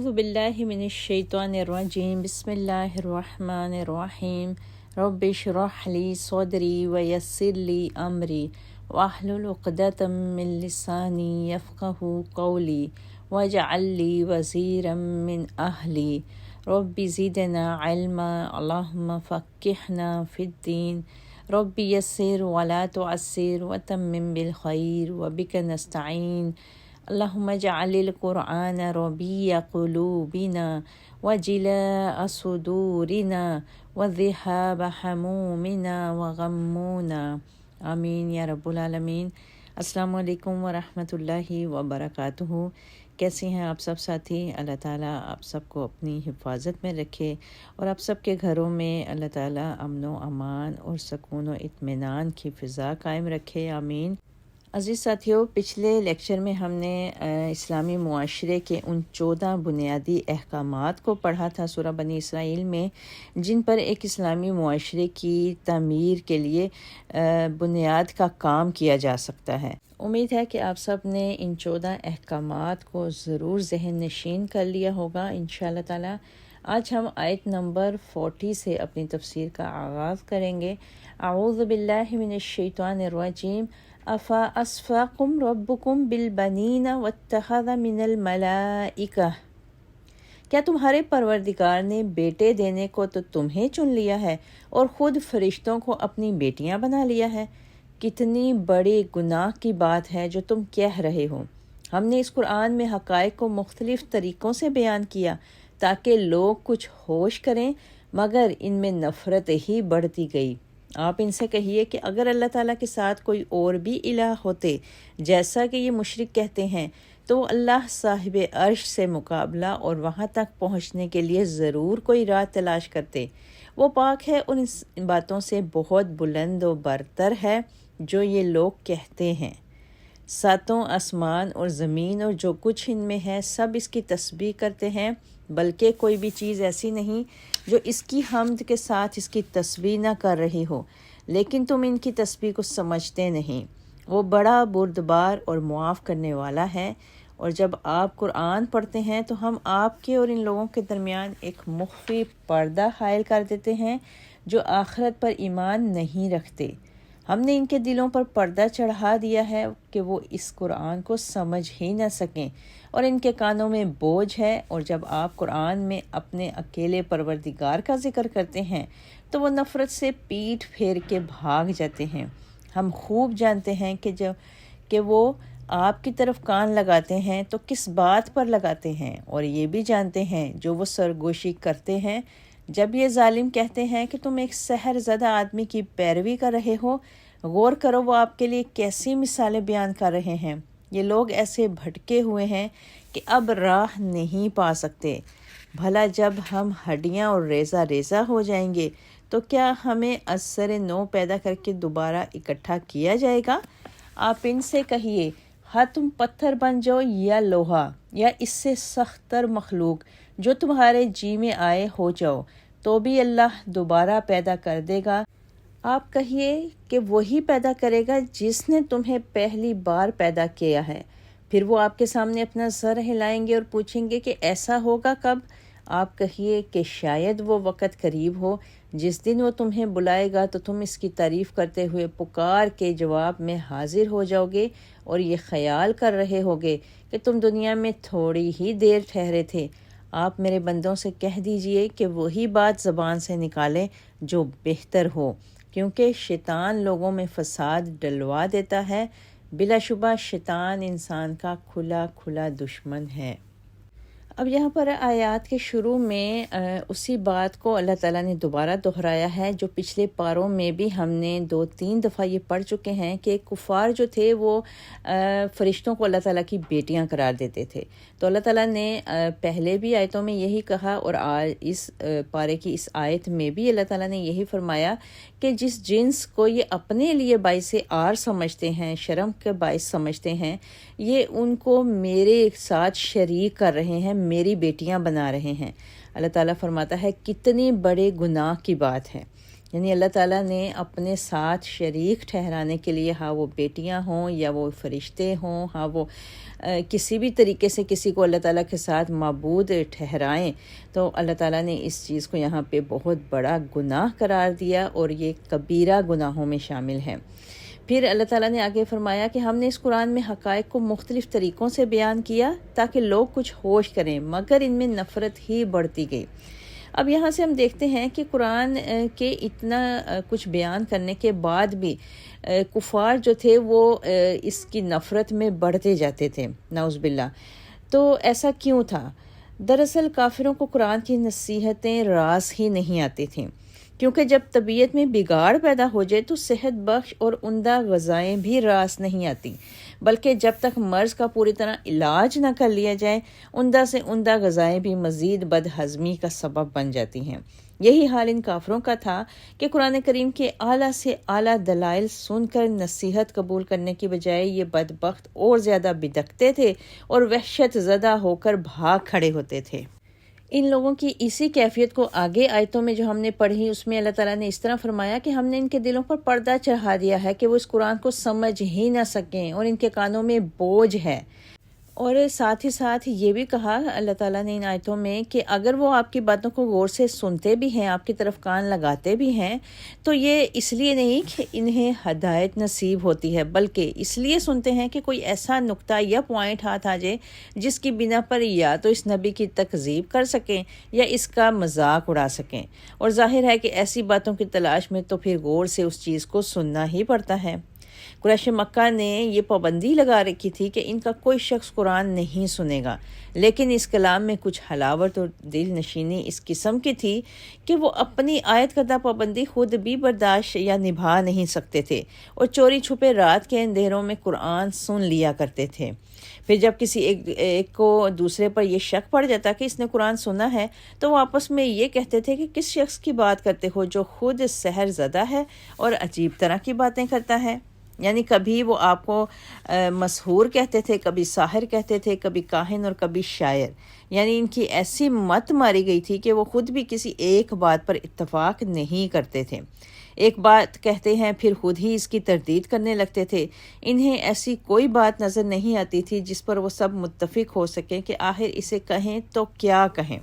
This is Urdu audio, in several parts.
باللہ من الشیطان الرجیم بسم اللہ الرحمن الرحیم رب اشرح لی صدری ویسر لی امری واحلل عقدۃ من لسانی یفقہوا قولی واجعل لی وزیرا من اہلی رب زدنا علما اللہم فقہنا فی الدین رب یسر ولا تعسر وتمم بالخیر وبک نستعین اللہم اجعل القرآن ربیع قلوبنا وجلاء صدورنا وذہاب حمومنا وغمونا آمین یا رب العالمین۔ السلام علیکم ورحمۃ اللہ وبرکاتہ۔ کیسے ہیں آپ سب ساتھی؟ اللہ تعالیٰ آپ سب کو اپنی حفاظت میں رکھے اور آپ سب کے گھروں میں اللہ تعالیٰ امن و امان اور سکون و اطمینان کی فضا قائم رکھے، آمین۔ عزیز ساتھیوں، پچھلے لیکچر میں ہم نے اسلامی معاشرے کے ان 14 بنیادی احکامات کو پڑھا تھا سورہ بنی اسرائیل میں، جن پر ایک اسلامی معاشرے کی تعمیر کے لیے بنیاد کا کام کیا جا سکتا ہے۔ امید ہے کہ آپ سب نے ان 14 احکامات کو ضرور ذہن نشین کر لیا ہوگا انشاءاللہ تعالی۔ آج ہم آیت نمبر 40 سے اپنی تفسیر کا آغاز کریں گے۔ اعوذ باللہ من الشیطان الرجیم افا اصفاکم ربکم بالبنین واتخذ من الملائکہ، کیا تمہارے پروردگار نے بیٹے دینے کو تو تمہیں چن لیا ہے اور خود فرشتوں کو اپنی بیٹیاں بنا لیا ہے؟ کتنی بڑی گناہ کی بات ہے جو تم کہہ رہے ہو۔ ہم نے اس قرآن میں حقائق کو مختلف طریقوں سے بیان کیا تاکہ لوگ کچھ ہوش کریں، مگر ان میں نفرت ہی بڑھتی گئی۔ آپ ان سے کہیے کہ اگر اللہ تعالیٰ کے ساتھ کوئی اور بھی الہ ہوتے جیسا کہ یہ مشرک کہتے ہیں تو اللہ صاحب عرش سے مقابلہ اور وہاں تک پہنچنے کے لیے ضرور کوئی راہ تلاش کرتے۔ وہ پاک ہے ان باتوں سے بہت بلند و برتر ہے جو یہ لوگ کہتے ہیں۔ ساتوں آسمان اور زمین اور جو کچھ ان میں ہے سب اس کی تسبیح کرتے ہیں، بلکہ کوئی بھی چیز ایسی نہیں جو اس کی حمد کے ساتھ اس کی تسبیح نہ کر رہی ہو، لیکن تم ان کی تسبیح کو سمجھتے نہیں۔ وہ بڑا بردبار اور معاف کرنے والا ہے۔ اور جب آپ قرآن پڑھتے ہیں تو ہم آپ کے اور ان لوگوں کے درمیان ایک مخفی پردہ حائل کر دیتے ہیں جو آخرت پر ایمان نہیں رکھتے۔ ہم نے ان کے دلوں پر پردہ چڑھا دیا ہے کہ وہ اس قرآن کو سمجھ ہی نہ سکیں، اور ان کے کانوں میں بوجھ ہے، اور جب آپ قرآن میں اپنے اکیلے پروردگار کا ذکر کرتے ہیں تو وہ نفرت سے پیٹھ پھیر کے بھاگ جاتے ہیں۔ ہم خوب جانتے ہیں کہ وہ آپ کی طرف کان لگاتے ہیں تو کس بات پر لگاتے ہیں، اور یہ بھی جانتے ہیں جو وہ سرگوشی کرتے ہیں۔ جب یہ ظالم کہتے ہیں کہ تم ایک سحر زدہ آدمی کی پیروی کر رہے ہو، غور کرو وہ آپ کے لیے کیسی مثالیں بیان کر رہے ہیں۔ یہ لوگ ایسے بھٹکے ہوئے ہیں کہ اب راہ نہیں پا سکتے۔ بھلا جب ہم ہڈیاں اور ریزہ ریزہ ہو جائیں گے تو کیا ہمیں از سر نو پیدا کر کے دوبارہ اکٹھا کیا جائے گا؟ آپ ان سے کہیے، ہاں تم پتھر بن جاؤ یا لوہا یا اس سے سخت تر مخلوق جو تمہارے جی میں آئے ہو جاؤ، تو بھی اللہ دوبارہ پیدا کر دے گا۔ آپ کہیے کہ وہی پیدا کرے گا جس نے تمہیں پہلی بار پیدا کیا ہے۔ پھر وہ آپ کے سامنے اپنا سر ہلائیں گے اور پوچھیں گے کہ ایسا ہوگا کب؟ آپ کہیے کہ شاید وہ وقت قریب ہو جس دن وہ تمہیں بلائے گا تو تم اس کی تعریف کرتے ہوئے پکار کے جواب میں حاضر ہو جاؤ گے اور یہ خیال کر رہے ہوگے کہ تم دنیا میں تھوڑی ہی دیر ٹھہرے تھے۔ آپ میرے بندوں سے کہہ دیجئے کہ وہی بات زبان سے نکالیں جو بہتر ہو، کیونکہ شیطان لوگوں میں فساد ڈلوا دیتا ہے۔ بلا شبہ شیطان انسان کا کھلا کھلا دشمن ہے۔ اب یہاں پر آیات کے شروع میں اسی بات کو اللہ تعالیٰ نے دوبارہ دہرایا ہے جو پچھلے پاروں میں بھی ہم نے 2-3 دفعہ یہ پڑھ چکے ہیں کہ کفار جو تھے وہ فرشتوں کو اللہ تعالیٰ کی بیٹیاں قرار دیتے تھے۔ تو اللہ تعالیٰ نے پہلے بھی آیتوں میں یہی کہا، اور آج اس پارے کی اس آیت میں بھی اللہ تعالیٰ نے یہی فرمایا کہ جس جنس کو یہ اپنے لیے باعث عار سمجھتے ہیں، شرم کے باعث سمجھتے ہیں، یہ ان کو میرے ساتھ شریک کر رہے ہیں، میری بیٹیاں بنا رہے ہیں۔ اللہ تعالیٰ فرماتا ہے کتنی بڑے گناہ کی بات ہے۔ یعنی اللہ تعالیٰ نے اپنے ساتھ شریک ٹھہرانے کے لیے، ہاں وہ بیٹیاں ہوں یا وہ فرشتے ہوں، ہاں وہ کسی بھی طریقے سے کسی کو اللہ تعالیٰ کے ساتھ معبود ٹھہرائیں، تو اللہ تعالیٰ نے اس چیز کو یہاں پہ بہت بڑا گناہ قرار دیا اور یہ کبیرہ گناہوں میں شامل ہے۔ پھر اللہ تعالیٰ نے آگے فرمایا کہ ہم نے اس قرآن میں حقائق کو مختلف طریقوں سے بیان کیا تاکہ لوگ کچھ ہوش کریں، مگر ان میں نفرت ہی بڑھتی گئی۔ اب یہاں سے ہم دیکھتے ہیں کہ قرآن کے اتنا کچھ بیان کرنے کے بعد بھی کفار جو تھے وہ اس کی نفرت میں بڑھتے جاتے تھے، نعوذ باللہ۔ تو ایسا کیوں تھا؟ دراصل کافروں کو قرآن کی نصیحتیں راس ہی نہیں آتی تھیں، کیونکہ جب طبیعت میں بگاڑ پیدا ہو جائے تو صحت بخش اور عمدہ غذائیں بھی راس نہیں آتی، بلکہ جب تک مرض کا پوری طرح علاج نہ کر لیا جائے، عمدہ سے عمدہ غذائیں بھی مزید بد ہضمی کا سبب بن جاتی ہیں۔ یہی حال ان کافروں کا تھا کہ قرآن کریم کے اعلیٰ سے اعلیٰ دلائل سن کر نصیحت قبول کرنے کی بجائے یہ بدبخت اور زیادہ بدکتے تھے اور وحشت زدہ ہو کر بھاگ کھڑے ہوتے تھے۔ ان لوگوں کی اسی کیفیت کو آگے آیتوں میں جو ہم نے پڑھی اس میں اللہ تعالیٰ نے اس طرح فرمایا کہ ہم نے ان کے دلوں پر پردہ چڑھا دیا ہے کہ وہ اس قرآن کو سمجھ ہی نہ سکیں، اور ان کے کانوں میں بوجھ ہے۔ اور ساتھ ہی ساتھ یہ بھی کہا اللہ تعالیٰ نے ان آیتوں میں کہ اگر وہ آپ کی باتوں کو غور سے سنتے بھی ہیں، آپ کی طرف کان لگاتے بھی ہیں، تو یہ اس لیے نہیں کہ انہیں ہدایت نصیب ہوتی ہے، بلکہ اس لیے سنتے ہیں کہ کوئی ایسا نقطہ یا پوائنٹ ہاتھ آ جائے جس کی بنا پر یا تو اس نبی کی تکذیب کر سکیں یا اس کا مذاق اڑا سکیں۔ اور ظاہر ہے کہ ایسی باتوں کی تلاش میں تو پھر غور سے اس چیز کو سننا ہی پڑتا ہے۔ قریش مکہ نے یہ پابندی لگا رکھی تھی کہ ان کا کوئی شخص قرآن نہیں سنے گا، لیکن اس کلام میں کچھ حلاوت اور دل نشینی اس قسم کی تھی کہ وہ اپنی عائد کردہ پابندی خود بھی برداشت یا نبھا نہیں سکتے تھے، اور چوری چھپے رات کے اندھیروں میں قرآن سن لیا کرتے تھے۔ پھر جب کسی ایک کو دوسرے پر یہ شک پڑ جاتا کہ اس نے قرآن سنا ہے، تو وہ آپس میں یہ کہتے تھے کہ کس شخص کی بات کرتے ہو جو خود سحر زدہ ہے اور عجیب طرح کی باتیں کرتا ہے۔ یعنی کبھی وہ آپ کو مسحور کہتے تھے، کبھی ساحر کہتے تھے، کبھی کاہن اور کبھی شاعر۔ یعنی ان کی ایسی مت ماری گئی تھی کہ وہ خود بھی کسی ایک بات پر اتفاق نہیں کرتے تھے، ایک بات کہتے ہیں پھر خود ہی اس کی تردید کرنے لگتے تھے۔ انہیں ایسی کوئی بات نظر نہیں آتی تھی جس پر وہ سب متفق ہو سکیں کہ آخر اسے کہیں تو کیا کہیں۔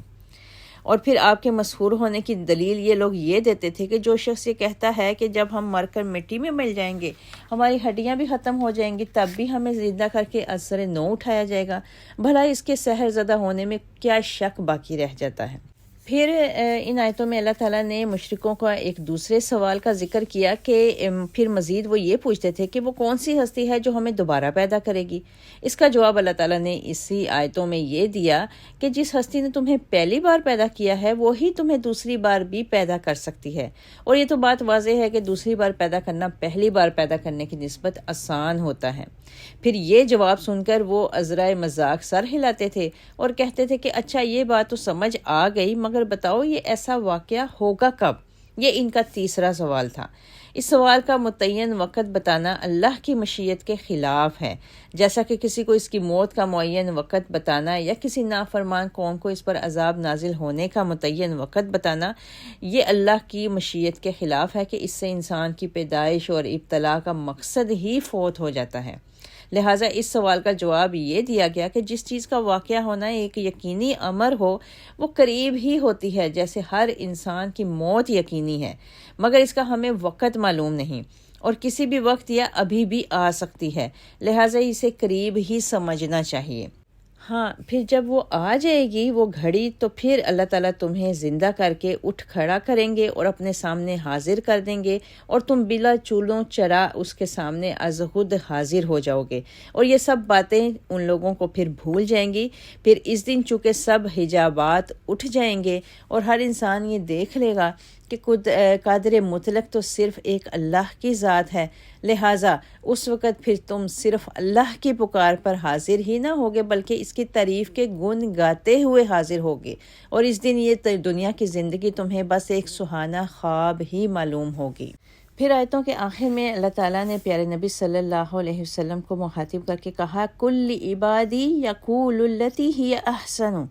اور پھر آپ کے مسحور ہونے کی دلیل یہ لوگ یہ دیتے تھے کہ جو شخص یہ کہتا ہے کہ جب ہم مر کر مٹی میں مل جائیں گے، ہماری ہڈیاں بھی ختم ہو جائیں گی، تب بھی ہمیں زندہ کر کے اثر نو اٹھایا جائے گا، بھلا اس کے سحر زدہ ہونے میں کیا شک باقی رہ جاتا ہے۔ پھر ان آیتوں میں اللہ تعالیٰ نے مشرکوں کا ایک دوسرے سوال کا ذکر کیا کہ پھر مزید وہ یہ پوچھتے تھے کہ وہ کون سی ہستی ہے جو ہمیں دوبارہ پیدا کرے گی۔ اس کا جواب اللہ تعالیٰ نے اسی آیتوں میں یہ دیا کہ جس ہستی نے تمہیں پہلی بار پیدا کیا ہے وہی تمہیں دوسری بار بھی پیدا کر سکتی ہے، اور یہ تو بات واضح ہے کہ دوسری بار پیدا کرنا پہلی بار پیدا کرنے کی نسبت آسان ہوتا ہے۔ پھر یہ جواب سن کر وہ عذرائے مذاق سر ہلاتے تھے اور کہتے تھے کہ اچھا یہ بات تو سمجھ آ گئی، مگر بتاؤ یہ ایسا واقعہ ہوگا کب؟ یہ ان کا تیسرا سوال تھا۔ اس سوال کا متعین وقت بتانا اللہ کی مشیت کے خلاف ہے، جیسا کہ کسی کو اس کی موت کا معین وقت بتانا یا کسی نافرمان قوم کو اس پر عذاب نازل ہونے کا متعین وقت بتانا، یہ اللہ کی مشیت کے خلاف ہے کہ اس سے انسان کی پیدائش اور ابتلا کا مقصد ہی فوت ہو جاتا ہے۔ لہٰذا اس سوال کا جواب یہ دیا گیا کہ جس چیز کا واقعہ ہونا ایک یقینی امر ہو وہ قریب ہی ہوتی ہے، جیسے ہر انسان کی موت یقینی ہے، مگر اس کا ہمیں وقت معلوم نہیں، اور کسی بھی وقت یا ابھی بھی آ سکتی ہے، لہٰذا اسے قریب ہی سمجھنا چاہیے۔ ہاں، پھر جب وہ آ جائے گی وہ گھڑی، تو پھر اللہ تعالیٰ تمہیں زندہ کر کے اٹھ کھڑا کریں گے اور اپنے سامنے حاضر کر دیں گے، اور تم بلا چولوں چرا اس کے سامنے از خود حاضر ہو جاؤ گے، اور یہ سب باتیں ان لوگوں کو پھر بھول جائیں گی۔ پھر اس دن چونکہ سب حجابات اٹھ جائیں گے اور ہر انسان یہ دیکھ لے گا کہ قادر مطلق تو صرف ایک اللہ کی ذات ہے، لہٰذا اس وقت پھر تم صرف اللہ کی پکار پر حاضر ہی نہ ہوگے بلکہ اس کی تعریف کے گن گاتے ہوئے حاضر ہوگے، اور اس دن یہ دنیا کی زندگی تمہیں بس ایک سہانا خواب ہی معلوم ہوگی۔ پھر آیتوں کے آخر میں اللہ تعالیٰ نے پیارے نبی صلی اللہ علیہ وسلم کو مخاطب کر کے کہا، کل عبادی یقول التی ہی احسن،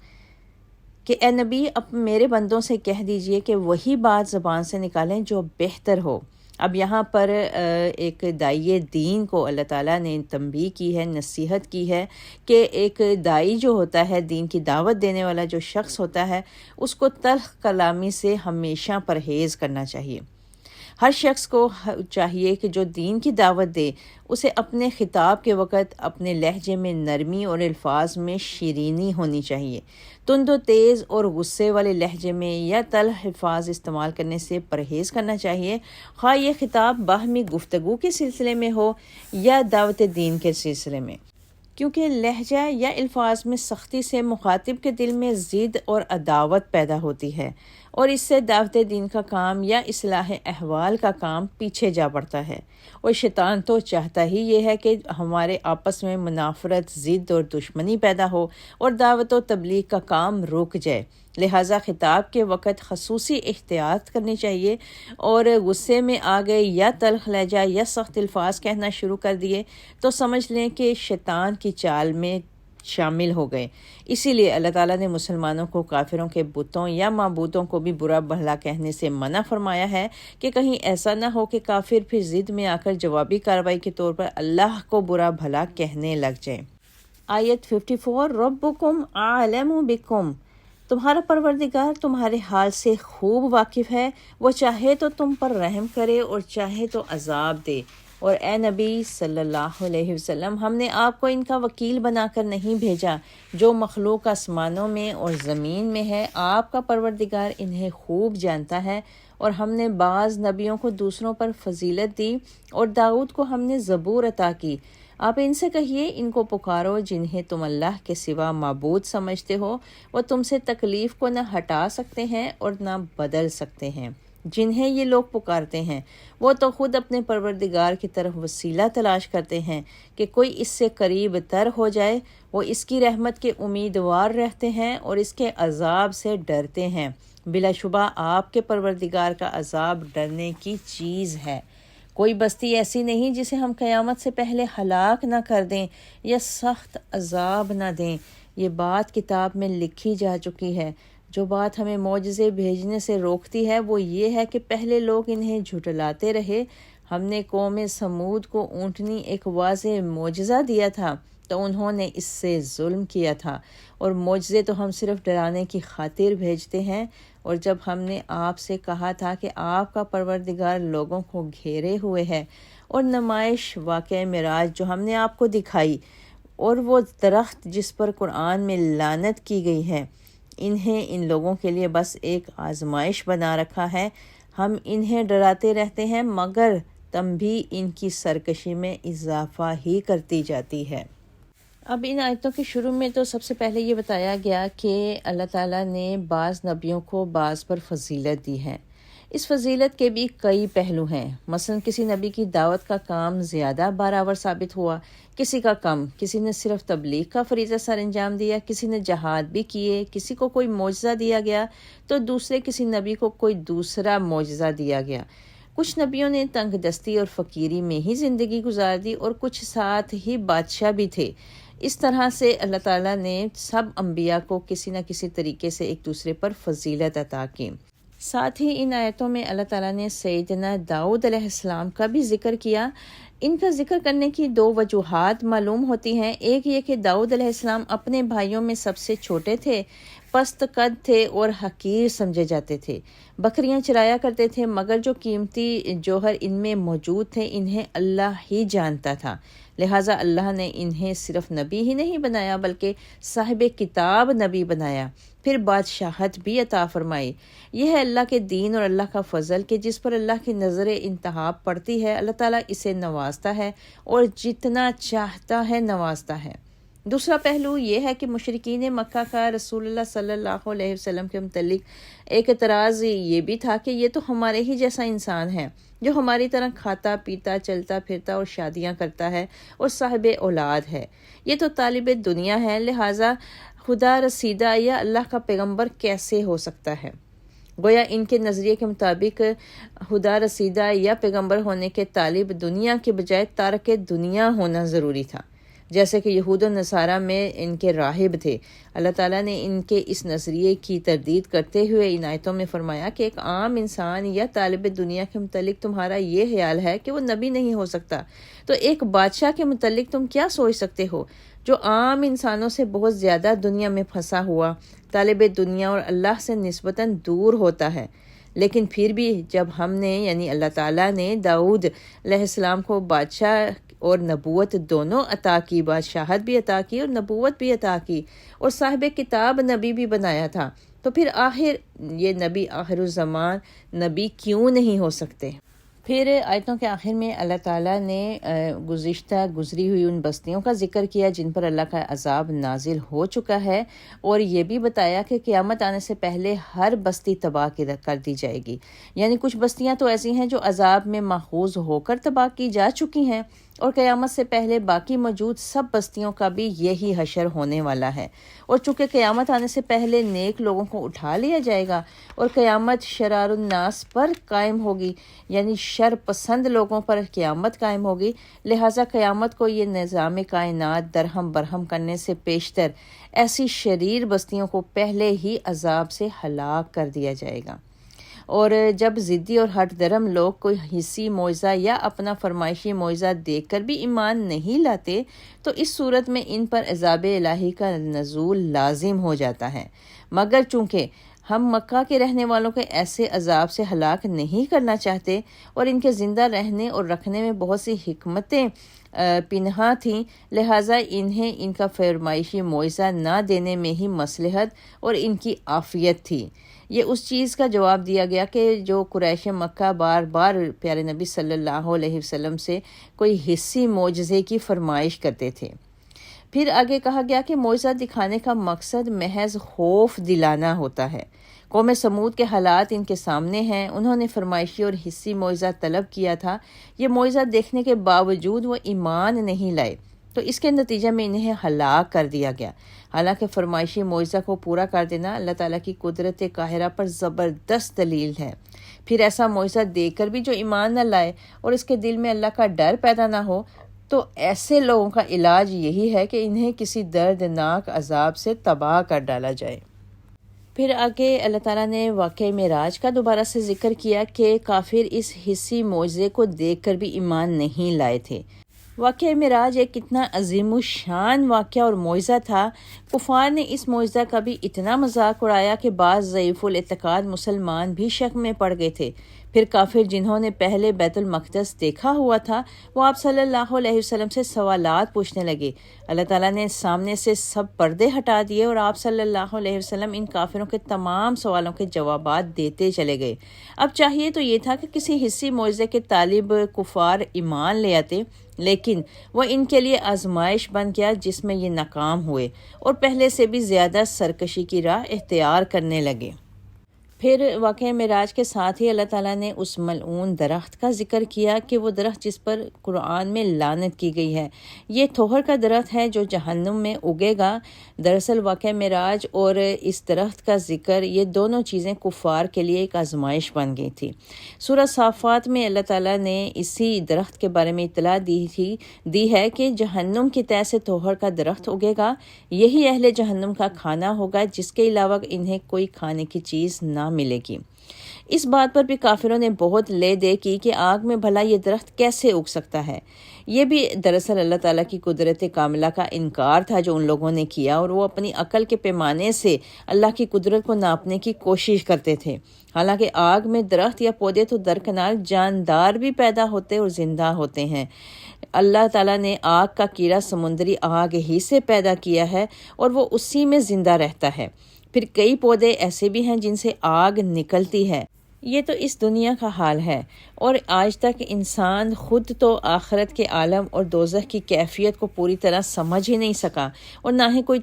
کہ اے نبی اب میرے بندوں سے کہہ دیجئے کہ وہی بات زبان سے نکالیں جو بہتر ہو۔ اب یہاں پر ایک داعی دین کو اللہ تعالیٰ نے تنبیہ کی ہے، نصیحت کی ہے کہ ایک داعی جو ہوتا ہے، دین کی دعوت دینے والا جو شخص ہوتا ہے، اس کو تلخ کلامی سے ہمیشہ پرہیز کرنا چاہیے۔ ہر شخص کو چاہیے کہ جو دین کی دعوت دے اسے اپنے خطاب کے وقت اپنے لہجے میں نرمی اور الفاظ میں شیرینی ہونی چاہیے۔ تند و تیز اور غصے والے لہجے میں یا تلخ الفاظ استعمال کرنے سے پرہیز کرنا چاہیے، خواہ یہ خطاب باہمی گفتگو کے سلسلے میں ہو یا دعوت دین کے سلسلے میں، کیونکہ لہجہ یا الفاظ میں سختی سے مخاطب کے دل میں ضد اور عداوت پیدا ہوتی ہے، اور اس سے دعوت دین کا کام یا اصلاح احوال کا کام پیچھے جا پڑتا ہے۔ اور شیطان تو چاہتا ہی یہ ہے کہ ہمارے آپس میں منافرت، ضد اور دشمنی پیدا ہو اور دعوت و تبلیغ کا کام رک جائے۔ لہٰذا خطاب کے وقت خصوصی احتیاط کرنی چاہیے، اور غصے میں آ گئے یا تلخ لہجہ یا سخت الفاظ کہنا شروع کر دیے تو سمجھ لیں کہ شیطان کی چال میں شامل ہو گئے۔ اسی لیے اللہ تعالیٰ نے مسلمانوں کو کافروں کے بتوں یا معبودوں کو بھی برا بھلا کہنے سے منع فرمایا ہے کہ کہیں ایسا نہ ہو کہ کافر پھر ضد میں آ کر جوابی کارروائی کے طور پر اللہ کو برا بھلا کہنے لگ جائیں۔ آیت 54، ربکم اعلم بکم، تمہارا پروردگار تمہارے حال سے خوب واقف ہے، وہ چاہے تو تم پر رحم کرے اور چاہے تو عذاب دے۔ اور اے نبی صلی اللہ علیہ وسلم، ہم نے آپ کو ان کا وکیل بنا کر نہیں بھیجا، جو مخلوق آسمانوں میں اور زمین میں ہے آپ کا پروردگار انہیں خوب جانتا ہے۔ اور ہم نے بعض نبیوں کو دوسروں پر فضیلت دی، اور داؤد کو ہم نے زبور عطا کی۔ آپ ان سے کہیے، ان کو پکارو جنہیں تم اللہ کے سوا معبود سمجھتے ہو، وہ تم سے تکلیف کو نہ ہٹا سکتے ہیں اور نہ بدل سکتے ہیں۔ جنہیں یہ لوگ پکارتے ہیں وہ تو خود اپنے پروردگار کی طرف وسیلہ تلاش کرتے ہیں کہ کوئی اس سے قریب تر ہو جائے۔ وہ اس کی رحمت کے امیدوار رہتے ہیں اور اس کے عذاب سے ڈرتے ہیں۔ بلا شبہ آپ کے پروردگار کا عذاب ڈرنے کی چیز ہے۔ کوئی بستی ایسی نہیں جسے ہم قیامت سے پہلے ہلاک نہ کر دیں یا سخت عذاب نہ دیں۔ یہ بات کتاب میں لکھی جا چکی ہے۔ جو بات ہمیں معجزے بھیجنے سے روکتی ہے وہ یہ ہے کہ پہلے لوگ انہیں جھٹلاتے رہے۔ ہم نے قوم سمود کو اونٹنی ایک واضح معجزہ دیا تھا تو انہوں نے اس سے ظلم کیا تھا، اور معجزے تو ہم صرف ڈرانے کی خاطر بھیجتے ہیں۔ اور جب ہم نے آپ سے کہا تھا کہ آپ کا پروردگار لوگوں کو گھیرے ہوئے ہے، اور نمائش واقعہ معراج جو ہم نے آپ کو دکھائی، اور وہ درخت جس پر قرآن میں لعنت کی گئی ہے، انہیں ان لوگوں کے لیے بس ایک آزمائش بنا رکھا ہے۔ ہم انہیں ڈراتے رہتے ہیں مگر تم بھی ان کی سرکشی میں اضافہ ہی کرتی جاتی ہے۔ اب ان آیتوں کے شروع میں تو سب سے پہلے یہ بتایا گیا کہ اللہ تعالیٰ نے بعض نبیوں کو بعض پر فضیلت دی ہے۔ اس فضیلت کے بھی کئی پہلو ہیں۔ مثلا کسی نبی کی دعوت کا کام زیادہ بارآور ثابت ہوا، کسی کا کم، کسی نے صرف تبلیغ کا فریضہ سر انجام دیا، کسی نے جہاد بھی کیے، کسی کو کوئی معجزہ دیا گیا تو دوسرے کسی نبی کو کوئی دوسرا معجزہ دیا گیا۔ کچھ نبیوں نے تنگ دستی اور فقیری میں ہی زندگی گزار دی، اور کچھ ساتھ ہی بادشاہ بھی تھے۔ اس طرح سے اللہ تعالیٰ نے سب انبیاء کو کسی نہ کسی طریقے سے ایک دوسرے پر فضیلت عطا کی۔ ساتھ ہی ان آیتوں میں اللہ تعالیٰ نے سیدنا داؤد علیہ السلام کا بھی ذکر کیا۔ ان کا ذکر کرنے کی دو وجوہات معلوم ہوتی ہیں۔ ایک یہ کہ داؤد علیہ السلام اپنے بھائیوں میں سب سے چھوٹے تھے، پست قد تھے اور حقیر سمجھے جاتے تھے، بکریاں چرایا کرتے تھے، مگر جو قیمتی جوہر ان میں موجود تھے انہیں اللہ ہی جانتا تھا۔ لہٰذا اللہ نے انہیں صرف نبی ہی نہیں بنایا بلکہ صاحب کتاب نبی بنایا، پھر بادشاہت بھی عطا فرمائی۔ یہ ہے اللہ کے دین اور اللہ کا فضل کہ جس پر اللہ کی نظر انتہاب پڑتی ہے اللہ تعالیٰ اسے نوازتا ہے اور جتنا چاہتا ہے نوازتا ہے۔ دوسرا پہلو یہ ہے کہ مشرکین مکہ کا رسول اللہ صلی اللہ علیہ وسلم کے متعلق ایک اعتراض یہ بھی تھا کہ یہ تو ہمارے ہی جیسا انسان ہے جو ہماری طرح کھاتا پیتا چلتا پھرتا اور شادیاں کرتا ہے اور صاحب اولاد ہے، یہ تو طالب دنیا ہے، لہٰذا خدا رسیدہ یا اللہ کا پیغمبر کیسے ہو سکتا ہے؟ گویا ان کے نظریے کے مطابق خدا رسیدہ یا پیغمبر ہونے کے طالب دنیا کے بجائے تارک دنیا ہونا ضروری تھا، جیسے کہ یہود و نصارہ میں ان کے راہب تھے۔ اللہ تعالیٰ نے ان کے اس نظریے کی تردید کرتے ہوئے ان آیتوں میں فرمایا کہ ایک عام انسان یا طالب دنیا کے متعلق تمہارا یہ خیال ہے کہ وہ نبی نہیں ہو سکتا، تو ایک بادشاہ کے متعلق تم کیا سوچ سکتے ہو جو عام انسانوں سے بہت زیادہ دنیا میں پھنسا ہوا، طالب دنیا اور اللہ سے نسبتاً دور ہوتا ہے۔ لیکن پھر بھی جب ہم نے یعنی اللہ تعالیٰ نے داؤد علیہ السلام کو بادشاہ اور نبوت دونوں عطا کی، بادشاہت بھی عطا کی اور نبوت بھی عطا کی، اور صاحب کتاب نبی بھی بنایا تھا، تو پھر آخر یہ نبی آخر الزمان نبی کیوں نہیں ہو سکتے؟ پھر آیتوں کے آخر میں اللہ تعالیٰ نے گزری ہوئی ان بستیوں کا ذکر کیا جن پر اللہ کا عذاب نازل ہو چکا ہے، اور یہ بھی بتایا کہ قیامت آنے سے پہلے ہر بستی تباہ کر دی جائے گی۔ یعنی کچھ بستیاں تو ایسی ہیں جو عذاب میں ماخوذ ہو کر تباہ کی جا چکی ہیں، اور قیامت سے پہلے باقی موجود سب بستیوں کا بھی یہی حشر ہونے والا ہے۔ اور چونکہ قیامت آنے سے پہلے نیک لوگوں کو اٹھا لیا جائے گا اور قیامت شرار الناس پر قائم ہوگی، یعنی شر پسند لوگوں پر قیامت قائم ہوگی، لہٰذا قیامت کو یہ نظام کائنات درہم برہم کرنے سے پیشتر ایسی شریر بستیوں کو پہلے ہی عذاب سے ہلاک کر دیا جائے گا۔ اور جب ضدی اور ہٹ درم لوگ کوئی حصی معجزہ یا اپنا فرمائشی معجزہ دیکھ کر بھی ایمان نہیں لاتے تو اس صورت میں ان پر عذاب الہی کا نزول لازم ہو جاتا ہے، مگر چونکہ ہم مکہ کے رہنے والوں کے ایسے عذاب سے ہلاک نہیں کرنا چاہتے اور ان کے زندہ رہنے اور رکھنے میں بہت سی حکمتیں پنہاں تھیں، لہٰذا انہیں ان کا فرمائشی معجزہ نہ دینے میں ہی مصلحت اور ان کی عافیت تھی۔ یہ اس چیز کا جواب دیا گیا کہ جو قریش مکہ بار بار پیارے نبی صلی اللہ علیہ وسلم سے کوئی حصی معجزے کی فرمائش کرتے تھے۔ پھر آگے کہا گیا کہ معجزہ دکھانے کا مقصد محض خوف دلانا ہوتا ہے۔ قوم سمود کے حالات ان کے سامنے ہیں، انہوں نے فرمائشی اور حصی معجزہ طلب کیا تھا، یہ معجزہ دیکھنے کے باوجود وہ ایمان نہیں لائے، تو اس کے نتیجے میں انہیں ہلاک کر دیا گیا۔ حالانکہ فرمائشی معجزہ کو پورا کر دینا اللہ تعالیٰ کی قدرت قاہرہ پر زبردست دلیل ہے۔ پھر ایسا معجزہ دیکھ کر بھی جو ایمان نہ لائے اور اس کے دل میں اللہ کا ڈر پیدا نہ ہو، تو ایسے لوگوں کا علاج یہی ہے کہ انہیں کسی دردناک عذاب سے تباہ کر ڈالا جائے۔ پھر آگے اللہ تعالیٰ نے واقعہ معراج کا دوبارہ سے ذکر کیا کہ کافر اس حصی معجزے کو دیکھ کر بھی ایمان نہیں لائے تھے۔ واقعہ معراج ایک کتنا عظیم الشان واقعہ اور معجزہ تھا، کفار نے اس معجزہ کا بھی اتنا مذاق اڑایا کہ بعض ضعیف الاعتقاد مسلمان بھی شک میں پڑ گئے تھے۔ پھر کافر جنہوں نے پہلے بیت المقدس دیکھا ہوا تھا وہ آپ صلی اللہ علیہ وسلم سے سوالات پوچھنے لگے۔ اللہ تعالیٰ نے سامنے سے سب پردے ہٹا دیے اور آپ صلی اللہ علیہ وسلم ان کافروں کے تمام سوالوں کے جوابات دیتے چلے گئے۔ اب چاہیے تو یہ تھا کہ کسی حصی معجزے کے طالب کفار ایمان لے آتے، لیکن وہ ان کے لیے آزمائش بن گیا جس میں یہ ناکام ہوئے اور پہلے سے بھی زیادہ سرکشی کی راہ اختیار کرنے لگے۔ پھر واقعہ معراج کے ساتھ ہی اللہ تعالیٰ نے اس ملعون درخت کا ذکر کیا کہ وہ درخت جس پر قرآن میں لعنت کی گئی ہے، یہ توہر کا درخت ہے جو جہنم میں اگے گا۔ دراصل واقعہ معراج اور اس درخت کا ذکر، یہ دونوں چیزیں کفار کے لیے ایک آزمائش بن گئی تھی۔ سورہ صافات میں اللہ تعالیٰ نے اسی درخت کے بارے میں اطلاع دی ہے کہ جہنم کی تہہ سے توہر کا درخت اگے گا، یہی اہل جہنم کا کھانا ہوگا جس کے علاوہ انہیں کوئی کھانے کی چیز نہ ملے گی۔ اس بات پر بھی کافروں نے بہت لے دے کی کہ آگ میں بھلا یہ درخت کیسے اگ سکتا ہے۔ یہ بھی دراصل اللہ تعالیٰ کی قدرت کاملہ کا انکار تھا جو ان لوگوں نے کیا، اور وہ اپنی عقل کے پیمانے سے اللہ کی قدرت کو ناپنے کی کوشش کرتے تھے۔ حالانکہ آگ میں درخت یا پودے تو درکنار جاندار بھی پیدا ہوتے اور زندہ ہوتے ہیں۔ اللہ تعالیٰ نے آگ کا کیڑا سمندری آگ ہی سے پیدا کیا ہے اور وہ اسی میں زندہ رہتا ہے۔ پھر کئی پودے ایسے بھی ہیں جن سے آگ نکلتی ہے۔ یہ تو اس دنیا کا حال ہے، اور آج تک انسان خود تو آخرت کے عالم اور دوزخ کی کیفیت کو پوری طرح سمجھ ہی نہیں سکا اور نہ ہی کوئی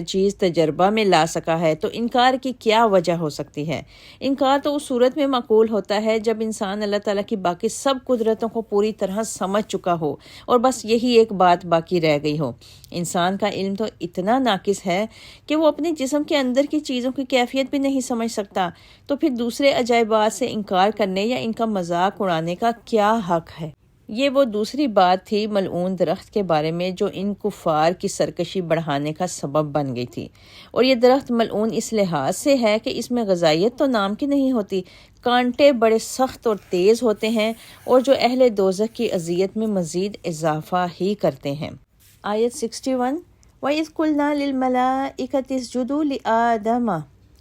چیز تجربہ میں لا سکا ہے، تو انکار کی کیا وجہ ہو سکتی ہے؟ انکار تو اس صورت میں معقول ہوتا ہے جب انسان اللہ تعالیٰ کی باقی سب قدرتوں کو پوری طرح سمجھ چکا ہو اور بس یہی ایک بات باقی رہ گئی ہو۔ انسان کا علم تو اتنا ناقص ہے کہ وہ اپنے جسم کے اندر کی چیزوں کی کیفیت بھی نہیں سمجھ سکتا، تو پھر دوسرے عجائبات سے انکار کرنے یا ان کا مذاق اڑانے کا کیا حق ہے؟ یہ وہ دوسری بات تھی ملعون درخت کے بارے میں جو ان کفار کی سرکشی بڑھانے کا سبب بن گئی تھی، اور یہ درخت ملعون اس لحاظ سے ہے کہ اس میں غذائیت تو نام کی نہیں ہوتی، کانٹے بڑے سخت اور تیز ہوتے ہیں اور جو اہل دوزخ کی اذیت میں مزید اضافہ ہی کرتے ہیں۔ آیت 61 وَإِذْ قُلْنَا لِلْمَلَائِكَةِ اسْجُدُوا لِآدَمَ،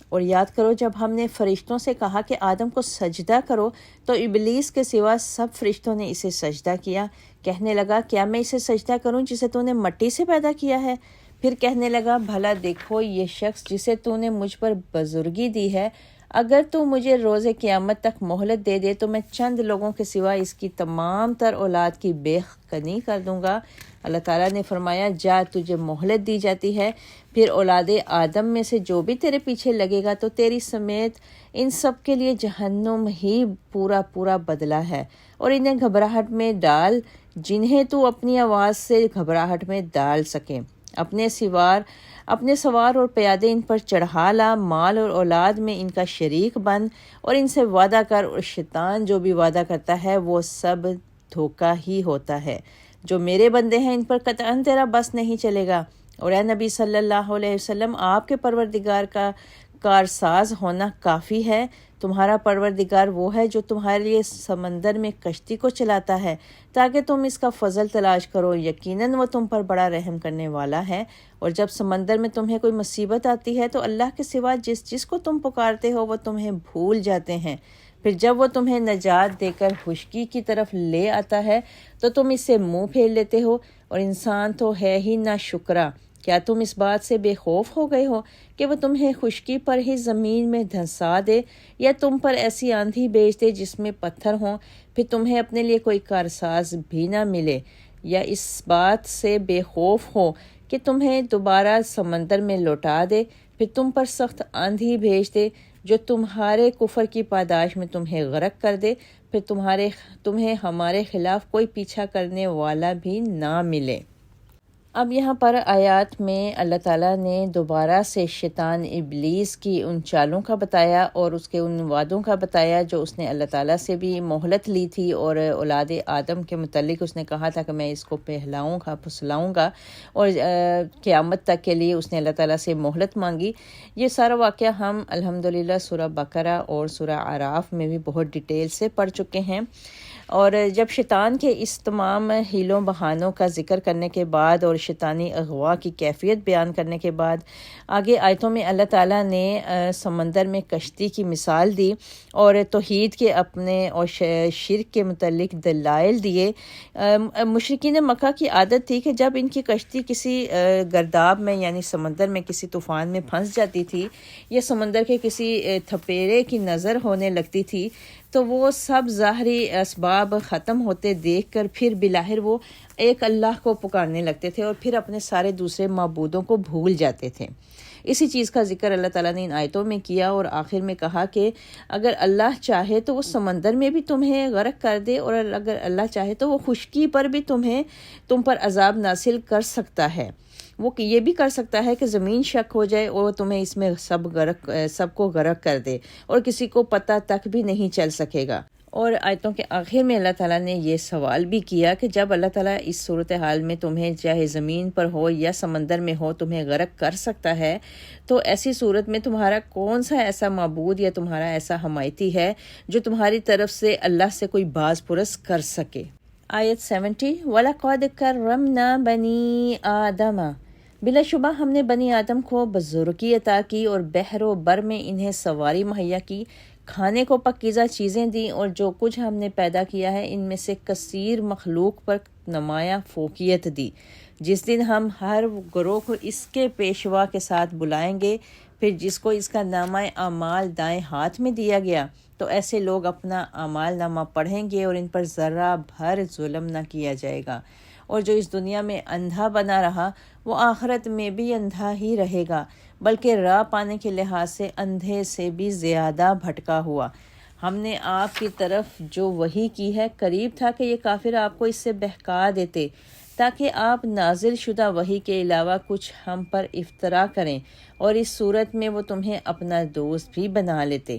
اور یاد کرو جب ہم نے فرشتوں سے کہا کہ آدم کو سجدہ کرو تو ابلیس کے سوا سب فرشتوں نے اسے سجدہ کیا۔ کہنے لگا کیا میں اسے سجدہ کروں جسے تو نے مٹی سے پیدا کیا ہے؟ پھر کہنے لگا بھلا دیکھو یہ شخص جسے تو نے مجھ پر بزرگی دی ہے، اگر تو مجھے روز قیامت تک مہلت دے دے تو میں چند لوگوں کے سوا اس کی تمام تر اولاد کی بے کنی کر دوں گا۔ اللہ تعالیٰ نے فرمایا جا تجھے مہلت دی جاتی ہے، پھر اولاد آدم میں سے جو بھی تیرے پیچھے لگے گا تو تیری سمیت ان سب کے لیے جہنم ہی پورا بدلہ ہے، اور انہیں گھبراہٹ میں ڈال جنہیں تو اپنی آواز سے گھبراہٹ میں ڈال سکے۔ اپنے سوار اور پیادے ان پر چڑھا لا، مال اور اولاد میں ان کا شریک بن اور ان سے وعدہ کر، اور شیطان جو بھی وعدہ کرتا ہے وہ سب دھوکہ ہی ہوتا ہے۔ جو میرے بندے ہیں ان پر قطعاً تیرا بس نہیں چلے گا، اور اے نبی صلی اللہ علیہ وسلم آپ کے پروردگار کا کارساز ہونا کافی ہے۔ تمہارا پروردگار وہ ہے جو تمہارے لیے سمندر میں کشتی کو چلاتا ہے تاکہ تم اس کا فضل تلاش کرو، یقیناً وہ تم پر بڑا رحم کرنے والا ہے۔ اور جب سمندر میں تمہیں کوئی مصیبت آتی ہے تو اللہ کے سوا جس کو تم پکارتے ہو وہ تمہیں بھول جاتے ہیں، پھر جب وہ تمہیں نجات دے کر خشکی کی طرف لے آتا ہے تو تم اس سے منہ پھیر لیتے ہو، اور انسان تو ہے ہی نا شکرا۔ کیا تم اس بات سے بے خوف ہو گئے ہو کہ وہ تمہیں خشکی پر ہی زمین میں دھنسا دے، یا تم پر ایسی آندھی بھیج دے جس میں پتھر ہوں، پھر تمہیں اپنے لیے کوئی کارساز بھی نہ ملے؟ یا اس بات سے بے خوف ہو کہ تمہیں دوبارہ سمندر میں لوٹا دے، پھر تم پر سخت آندھی بھیج دے جو تمہارے کفر کی پاداش میں تمہیں غرق کر دے، پھر تمہیں ہمارے خلاف کوئی پیچھا کرنے والا بھی نہ ملے۔ اب یہاں پر آیات میں اللہ تعالیٰ نے دوبارہ سے شیطان ابلیس کی ان چالوں کا بتایا اور اس کے ان وعدوں کا بتایا جو اس نے اللہ تعالیٰ سے بھی مہلت لی تھی، اور اولاد آدم کے متعلق اس نے کہا تھا کہ میں اس کو پہلاؤں گا پھسلاؤں گا، اور قیامت تک کے لیے اس نے اللہ تعالیٰ سے مہلت مانگی۔ یہ سارا واقعہ ہم الحمدللہ سورہ بقرہ اور سورہ اعراف میں بھی بہت ڈیٹیل سے پڑھ چکے ہیں۔ اور جب شیطان کے اس تمام حیلوں بہانوں کا ذکر کرنے کے بعد اور شیطانی اغوا کی کیفیت بیان کرنے کے بعد آگے آیتوں میں اللہ تعالیٰ نے سمندر میں کشتی کی مثال دی اور توحید کے اپنے اور شرک کے متعلق دلائل دیے۔ مشرکین مکہ کی عادت تھی کہ جب ان کی کشتی کسی گرداب میں یعنی سمندر میں کسی طوفان میں پھنس جاتی تھی یا سمندر کے کسی تھپیرے کی نظر ہونے لگتی تھی تو وہ سب ظاہری اسباب ختم ہوتے دیکھ کر پھر بلاخر وہ ایک اللہ کو پکارنے لگتے تھے اور پھر اپنے سارے دوسرے معبودوں کو بھول جاتے تھے۔ اسی چیز کا ذکر اللہ تعالیٰ نے ان آیتوں میں کیا اور آخر میں کہا کہ اگر اللہ چاہے تو وہ سمندر میں بھی تمہیں غرق کر دے، اور اگر اللہ چاہے تو وہ خشکی پر بھی تم پر عذاب نازل کر سکتا ہے۔ وہ یہ بھی کر سکتا ہے کہ زمین شک ہو جائے اور تمہیں اس میں سب کو غرق کر دے اور کسی کو پتہ تک بھی نہیں چل سکے گا۔ اور آیتوں کے آخر میں اللہ تعالیٰ نے یہ سوال بھی کیا کہ جب اللہ تعالیٰ اس صورتحال میں تمہیں چاہے زمین پر ہو یا سمندر میں ہو تمہیں غرق کر سکتا ہے تو ایسی صورت میں تمہارا کون سا ایسا معبود یا تمہارا ایسا حمایتی ہے جو تمہاری طرف سے اللہ سے کوئی باز پرس کر سکے۔ آیت 70 وَلَقَدْ كَرَّمْنَا بَنِي آدَمَ، بلا شبہ ہم نے بنی آدم کو بزرگی عطا کی اور بحر و بر میں انہیں سواری مہیا کی، کھانے کو پاکیزہ چیزیں دیں، اور جو کچھ ہم نے پیدا کیا ہے ان میں سے کثیر مخلوق پر نمایاں فوقیت دی۔ جس دن ہم ہر گروہ کو اس کے پیشوا کے ساتھ بلائیں گے، پھر جس کو اس کا نامہ اعمال دائیں ہاتھ میں دیا گیا تو ایسے لوگ اپنا اعمال نامہ پڑھیں گے اور ان پر ذرہ بھر ظلم نہ کیا جائے گا، اور جو اس دنیا میں اندھا بنا رہا وہ آخرت میں بھی اندھا ہی رہے گا، بلکہ راہ پانے کے لحاظ سے اندھے سے بھی زیادہ بھٹکا ہوا۔ ہم نے آپ کی طرف جو وحی کی ہے قریب تھا کہ یہ کافر آپ کو اس سے بہکا دیتے تاکہ آپ نازل شدہ وحی کے علاوہ کچھ ہم پر افطرا کریں، اور اس صورت میں وہ تمہیں اپنا دوست بھی بنا لیتے،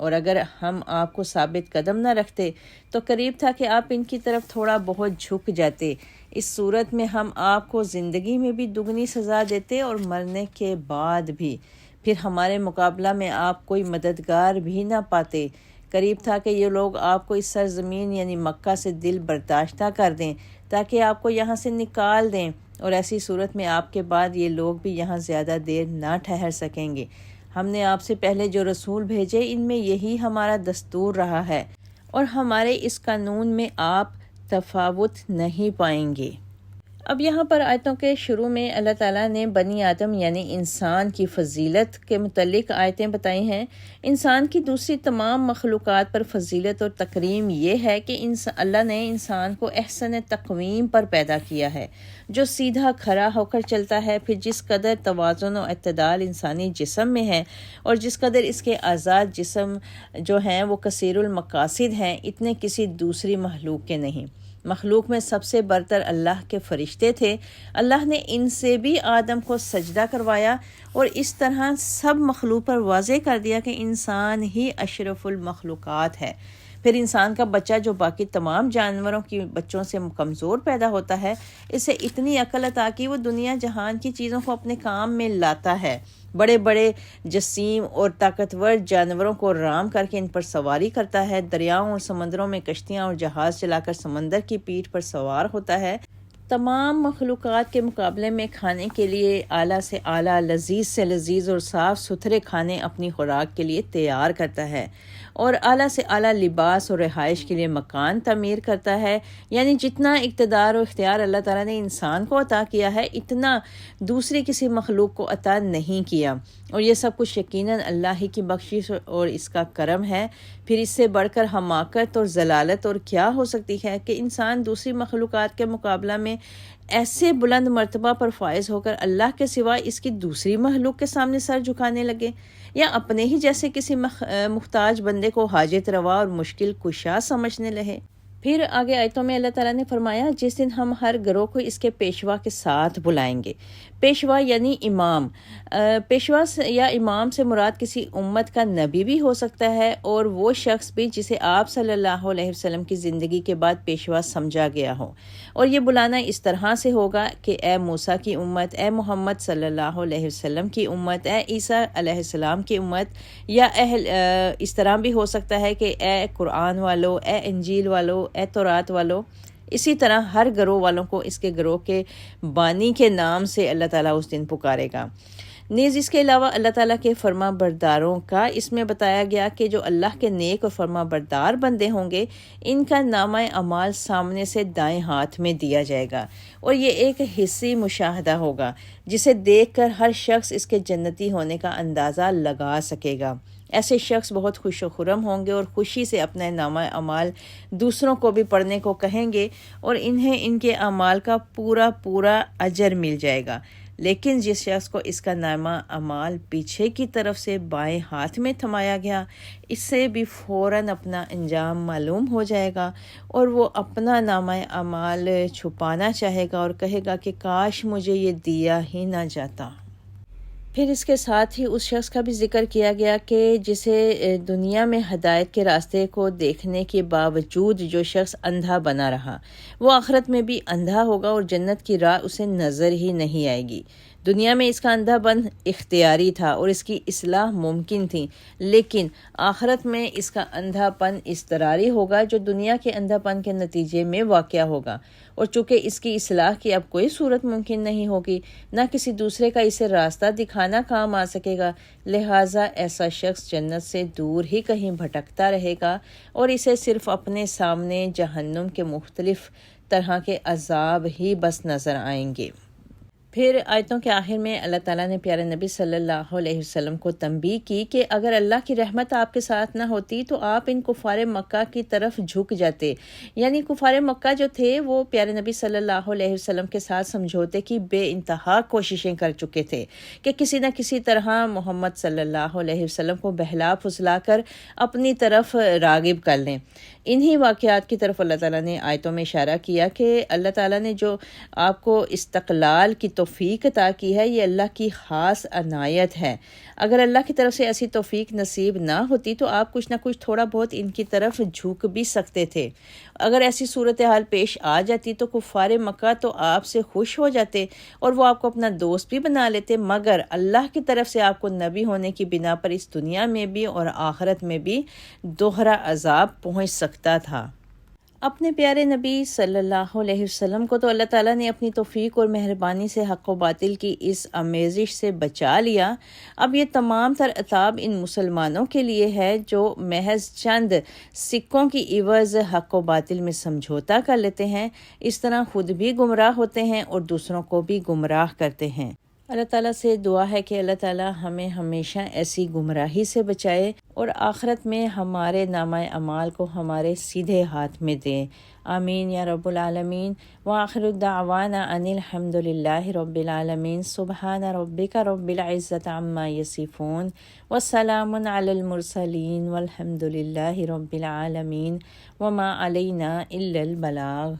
اور اگر ہم آپ کو ثابت قدم نہ رکھتے تو قریب تھا کہ آپ ان کی طرف تھوڑا بہت جھک جاتے۔ اس صورت میں ہم آپ کو زندگی میں بھی دگنی سزا دیتے اور مرنے کے بعد بھی، پھر ہمارے مقابلہ میں آپ کوئی مددگار بھی نہ پاتے۔ قریب تھا کہ یہ لوگ آپ کو اس سرزمین یعنی مکہ سے دل برداشتہ کر دیں تاکہ آپ کو یہاں سے نکال دیں، اور ایسی صورت میں آپ کے بعد یہ لوگ بھی یہاں زیادہ دیر نہ ٹھہر سکیں گے۔ ہم نے آپ سے پہلے جو رسول بھیجے ان میں یہی ہمارا دستور رہا ہے، اور ہمارے اس قانون میں آپ تفاوت نہیں پائیں گے۔ اب یہاں پر آیتوں کے شروع میں اللہ تعالیٰ نے بنی آدم یعنی انسان کی فضیلت کے متعلق آیتیں بتائی ہیں۔ انسان کی دوسری تمام مخلوقات پر فضیلت اور تکریم یہ ہے کہ اللہ نے انسان کو احسن تقویم پر پیدا کیا ہے، جو سیدھا کھڑا ہو کر چلتا ہے۔ پھر جس قدر توازن و اعتدال انسانی جسم میں ہے اور جس قدر اس کے آزاد جسم جو ہیں وہ کثیر المقاصد ہیں، اتنے کسی دوسری مخلوق کے نہیں۔ مخلوق میں سب سے برتر اللہ کے فرشتے تھے۔ اللہ نے ان سے بھی آدم کو سجدہ کروایا اور اس طرح سب مخلوق پر واضح کر دیا کہ انسان ہی اشرف المخلوقات ہے۔ پھر انسان کا بچہ جو باقی تمام جانوروں کی بچوں سے کمزور پیدا ہوتا ہے، اسے اتنی عقل عطا کی وہ دنیا جہان کی چیزوں کو اپنے کام میں لاتا ہے۔ بڑے بڑے جسیم اور طاقتور جانوروں کو رام کر کے ان پر سواری کرتا ہے، دریاؤں اور سمندروں میں کشتیاں اور جہاز چلا کر سمندر کی پیٹھ پر سوار ہوتا ہے۔ تمام مخلوقات کے مقابلے میں کھانے کے لیے اعلیٰ سے اعلیٰ، لذیذ سے لذیذ اور صاف ستھرے کھانے اپنی خوراک کے لیے تیار کرتا ہے، اور اعلیٰ سے اعلیٰ لباس اور رہائش کے لیے مکان تعمیر کرتا ہے۔ یعنی جتنا اقتدار و اختیار اللہ تعالیٰ نے انسان کو عطا کیا ہے، اتنا دوسری کسی مخلوق کو عطا نہیں کیا، اور یہ سب کچھ یقیناً اللہ ہی کی بخشش اور اس کا کرم ہے۔ پھر اس سے بڑھ کر حماقت اور ضلالت اور کیا ہو سکتی ہے کہ انسان دوسری مخلوقات کے مقابلہ میں ایسے بلند مرتبہ پر فائز ہو کر اللہ کے سوا اس کی دوسری مخلوق کے سامنے سر جھکانے لگے، یا اپنے ہی جیسے کسی محتاج بندے کو حاجت روا اور مشکل کشا سمجھنے لگے۔ پھر آگے آیتوں میں اللہ تعالیٰ نے فرمایا، جس دن ہم ہر گروہ کو اس کے پیشوا کے ساتھ بلائیں گے۔ پیشوا یعنی امام۔ پیشوا یا امام سے مراد کسی امت کا نبی بھی ہو سکتا ہے، اور وہ شخص بھی جسے آپ صلی اللہ علیہ وسلم کی زندگی کے بعد پیشوا سمجھا گیا ہو۔ اور یہ بلانا اس طرح سے ہوگا کہ اے موسیٰ کی امت، اے محمد صلی اللہ علیہ وسلم کی امت، اے عیسیٰ علیہ السلام کی امت، یا اس طرح بھی ہو سکتا ہے کہ اے قرآن والو، اے انجیل والو، اے تورات والو۔ اسی طرح ہر گروہ والوں کو اس کے گروہ کے بانی کے نام سے اللہ تعالیٰ اس دن پکارے گا۔ نیز اس کے علاوہ اللہ تعالیٰ کے فرما برداروں کا اس میں بتایا گیا کہ جو اللہ کے نیک اور فرما بردار بندے ہوں گے، ان کا نامہ اعمال سامنے سے دائیں ہاتھ میں دیا جائے گا، اور یہ ایک حصی مشاہدہ ہوگا جسے دیکھ کر ہر شخص اس کے جنتی ہونے کا اندازہ لگا سکے گا۔ ایسے شخص بہت خوش و خرم ہوں گے اور خوشی سے اپنے نامہ اعمال دوسروں کو بھی پڑھنے کو کہیں گے، اور انہیں ان کے اعمال کا پورا اجر مل جائے گا۔ لیکن جس شخص کو اس کا نامہ اعمال پیچھے کی طرف سے بائیں ہاتھ میں تھمایا گیا، اس سے بھی فوراً اپنا انجام معلوم ہو جائے گا، اور وہ اپنا نامہ اعمال چھپانا چاہے گا اور کہے گا کہ کاش مجھے یہ دیا ہی نہ جاتا۔ پھر اس کے ساتھ ہی اس شخص کا بھی ذکر کیا گیا کہ جسے دنیا میں ہدایت کے راستے کو دیکھنے کے باوجود جو شخص اندھا بنا رہا، وہ آخرت میں بھی اندھا ہوگا اور جنت کی راہ اسے نظر ہی نہیں آئے گی۔ دنیا میں اس کا اندھا پن اختیاری تھا اور اس کی اصلاح ممکن تھی، لیکن آخرت میں اس کا اندھا پن اضطراری ہوگا جو دنیا کے اندھا پن کے نتیجے میں واقع ہوگا، اور چونکہ اس کی اصلاح کی اب کوئی صورت ممکن نہیں ہوگی، نہ کسی دوسرے کا اسے راستہ دکھانا کام آ سکے گا، لہٰذا ایسا شخص جنت سے دور ہی کہیں بھٹکتا رہے گا، اور اسے صرف اپنے سامنے جہنم کے مختلف طرح کے عذاب ہی بس نظر آئیں گے۔ پھر آیتوں کے آخر میں اللہ تعالیٰ نے پیارے نبی صلی اللہ علیہ وسلم کو تنبیہ کی کہ اگر اللہ کی رحمت آپ کے ساتھ نہ ہوتی تو آپ ان کفار مکہ کی طرف جھک جاتے۔ یعنی کفار مکہ جو تھے وہ پیارے نبی صلی اللہ علیہ وسلم کے ساتھ سمجھوتے کی بے انتہا کوششیں کر چکے تھے کہ کسی نہ کسی طرح محمد صلی اللہ علیہ وسلم کو بہلا پھسلا کر اپنی طرف راغب کر لیں۔ انہی واقعات کی طرف اللہ تعالیٰ نے آیتوں میں اشارہ کیا کہ اللہ تعالیٰ نے جو آپ کو استقلال کی توفیق عطا کی ہے یہ اللہ کی خاص عنایت ہے۔ اگر اللہ کی طرف سے ایسی توفیق نصیب نہ ہوتی تو آپ کچھ نہ کچھ تھوڑا بہت ان کی طرف جھک بھی سکتے تھے۔ اگر ایسی صورتحال پیش آ جاتی تو کفار مکہ تو آپ سے خوش ہو جاتے اور وہ آپ کو اپنا دوست بھی بنا لیتے، مگر اللہ کی طرف سے آپ کو نبی ہونے کی بنا پر اس دنیا میں بھی اور آخرت میں بھی دوہرا عذاب پہنچ سکتا تھا۔ اپنے پیارے نبی صلی اللہ علیہ وسلم کو تو اللہ تعالیٰ نے اپنی توفیق اور مہربانی سے حق و باطل کی اس آمیزش سے بچا لیا۔ اب یہ تمام تر عتاب ان مسلمانوں کے لیے ہے جو محض چند سکوں کی عوض حق و باطل میں سمجھوتا کر لیتے ہیں، اس طرح خود بھی گمراہ ہوتے ہیں اور دوسروں کو بھی گمراہ کرتے ہیں۔ اللہ تعالیٰ سے دعا ہے کہ اللہ تعالیٰ ہمیں ہمیشہ ایسی گمراہی سے بچائے اور آخرت میں ہمارے نامہ اعمال کو ہمارے سیدھے ہاتھ میں دے۔ آمین یا رب العالمین۔ وآخر الدعوانا ان الحمد للہ رب العالمین۔ سبحان ربک رب العزۃ عما یصفون وسلام علی المرسلین والحمد للہ رب العالمین وما علینا الا البلاغ۔